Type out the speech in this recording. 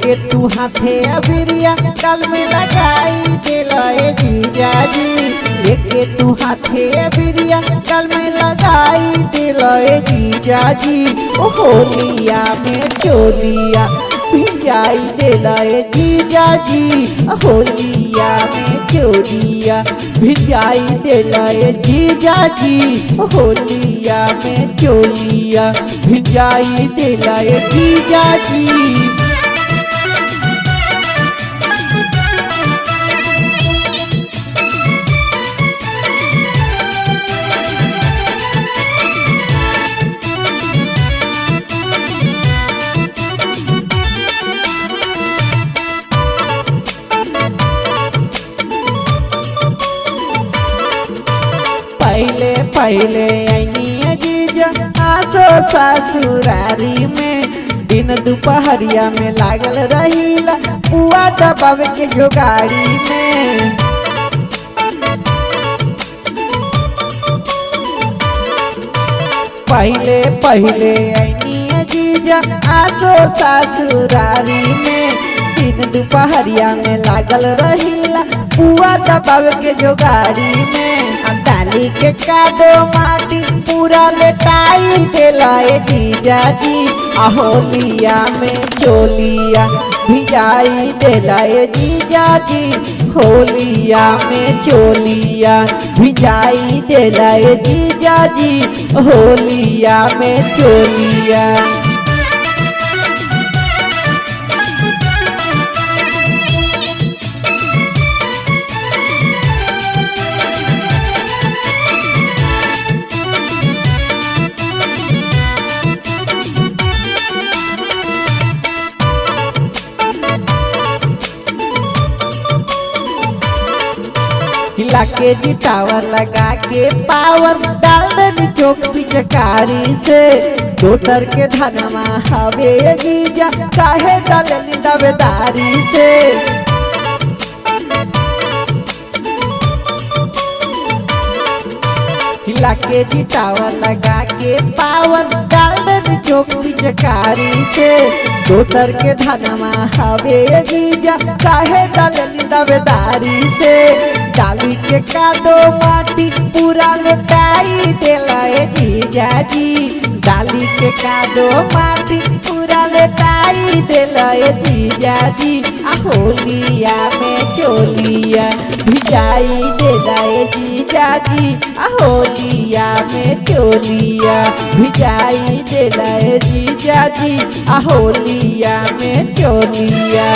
लेके तू हाथे अबिरिया गल में लगाई दिलाए जीजा जी। लेके तू हाथे अबिरिया गल में लगाई दिलाए जीजा जी। ओ होलिया में चोलिया भिजाई दिलाए जीजा जी। होलिया में चोलिया भिजाई दिलाए जीजा जी। होलिया में चोलिया भिजाई दिलाए जीजा जी। पहले पहले आईनी जीजा आसो ससुरारी में। दिन दोपहरिया में लागल रहीला पुआ दबावे के जोगाड़ी में। पहले पहले आईनी जीजा आसो ससुरारी में। दिन दोपहरिया में लागल रहीला पुआ दबावे के जोगाड़ी में। डाली के कादो माटी पूरा लेटाई दिलाए जीजा जी। होलिया में चोलिया भिजाई दिलाए जीजा जी। होलिया में चोलिया भिजाई दिलाए जीजा जी। होलिया में चोलिया। हिला के जी टावर लगा के पावर डाल देनी चौक पिचकारी से। दोसर के धनमा हवे जीजा काहे डालनी दावेदारी से। हिला के जी टावर लगा के पावर डाल देनी चौक पिचकारी से। दोसर के धनमा हवे जीजा काहे डालनी दावेदारी से। डाली के कादो माटी पूरा लुटाई दिलाए जीजा जी। डाली के कादो माटी पूरा लुटाई दिलाए जीजा जी। होलिया में चोलिया भिजाई दिलाए जीजा जी। होलिया में चोलिया भिजाई दिलाए जीजा जी। होलिया में चोलिया।